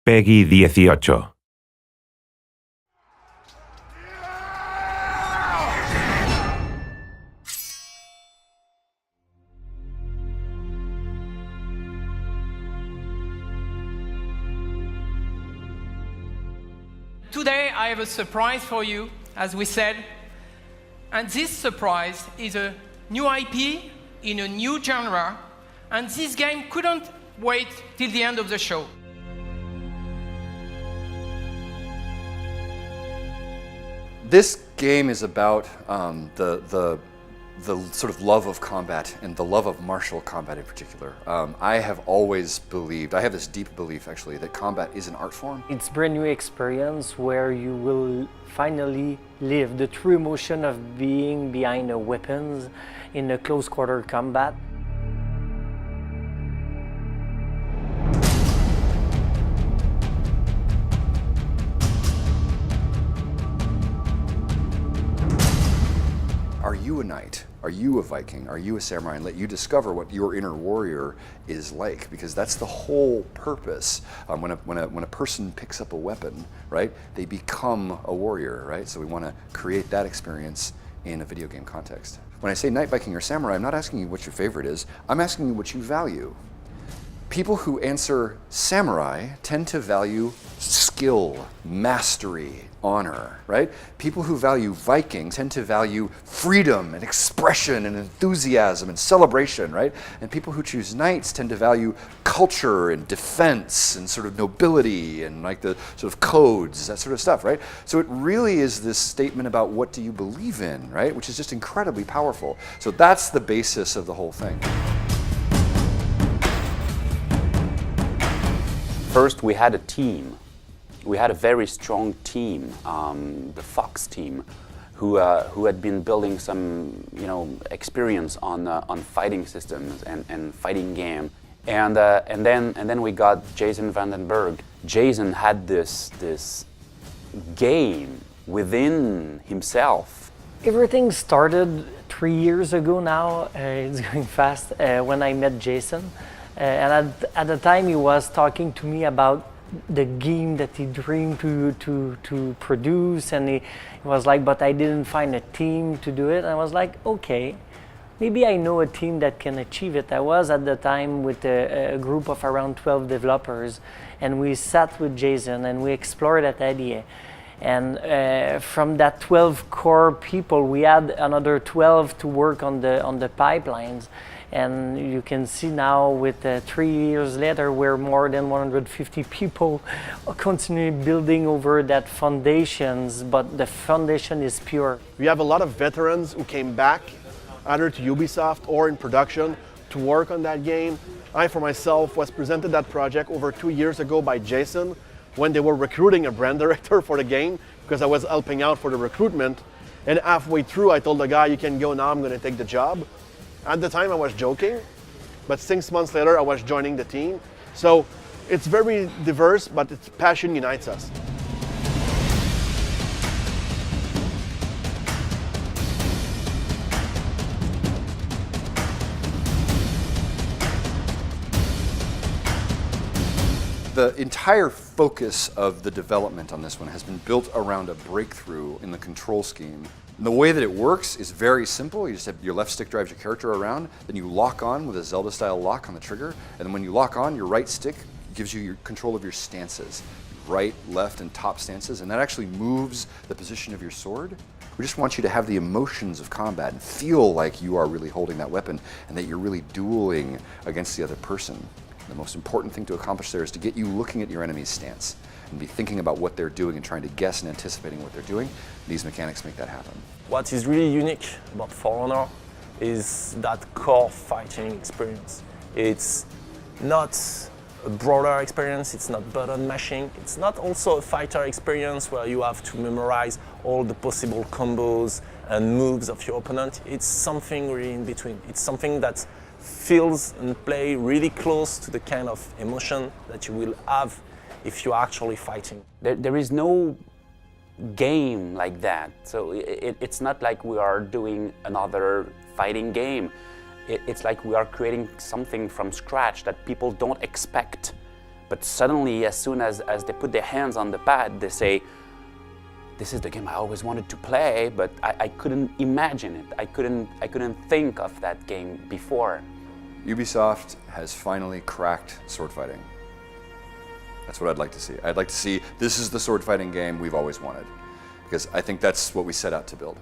Peggy 18. Today I have a surprise for you, as we said, and this surprise is a new IP in a new genre, and this game couldn't wait till the end of the show. This game is about the sort of love of combat and the love of martial combat in particular. I have always believed, I have this deep belief actually, that combat is an art form. It's a brand new experience where you will finally live the true emotion of being behind the weapons in a close quarter combat. Are you a knight? Are you a Viking? Are you a samurai? And let you discover what your inner warrior is like, because that's the whole purpose. When a person picks up a weapon, right, they become a warrior, right? So we want to create that experience in a video game context. When I say knight, Viking, or samurai, I'm not asking you what your favorite is. I'm asking you what you value. People who answer samurai tend to value skill, mastery, honor, right? People who value Viking tend to value freedom and expression and enthusiasm and celebration, right? And people who choose knights tend to value culture and defense and sort of nobility and like the sort of codes, that sort of stuff, right? So it really is this statement about what do you believe in, right? Which is just incredibly powerful. So that's the basis of the whole thing. First, we had a team. We had a very strong team, the Fox team, who had been building some, experience on fighting systems and fighting game. And then we got Jason Vandenberg. Jason had this game within himself. Everything started 3 years ago now. It's going fast. When I met Jason. And at the time he was talking to me about the game that he dreamed to produce, and he was like, but I didn't find a team to do it. And I was like, okay, maybe I know a team that can achieve it. I was at the time with a group of around 12 developers, and we sat with Jason and we explored that idea. And from that 12 core people, we had another 12 to work on the pipelines. And you can see now with 3 years later, we're more than 150 people continuing building over that foundations, but the foundation is pure. We have a lot of veterans who came back either to Ubisoft or in production to work on that game. I, for myself, was presented that project over 2 years ago by Jason when they were recruiting a brand director for the game, because I was helping out for the recruitment. And halfway through, I told the guy, you can go now, I'm going to take the job. At the time I was joking, but 6 months later I was joining the team. So it's very diverse, but its passion unites us. The entire focus of the development on this one has been built around a breakthrough in the control scheme. And the way that it works is very simple. You just have your left stick drives your character around, then you lock on with a Zelda-style lock on the trigger, and then when you lock on, your right stick gives you your control of your stances. Right, left, and top stances, and that actually moves the position of your sword. We just want you to have the emotions of combat and feel like you are really holding that weapon and that you're really dueling against the other person. The most important thing to accomplish there is to get you looking at your enemy's stance and be thinking about what they're doing and trying to guess and anticipating what they're doing. These mechanics make that happen. What is really unique about For Honor is that core fighting experience. It's not a broader experience, it's not button mashing, it's not also a fighter experience where you have to memorize all the possible combos and moves of your opponent. It's something really in between. It's something that feels and play really close to the kind of emotion that you will have if you're actually fighting. There is no game like that, so it's not like we are doing another fighting game. It's like we are creating something from scratch that people don't expect But suddenly, as soon as they put their hands on the pad, they say, this is the game I always wanted to play, but I couldn't imagine it. I couldn't think of that game before. Ubisoft has finally cracked sword fighting. That's what I'd like to see. I'd like to see this is the sword fighting game we've always wanted, because I think that's what we set out to build.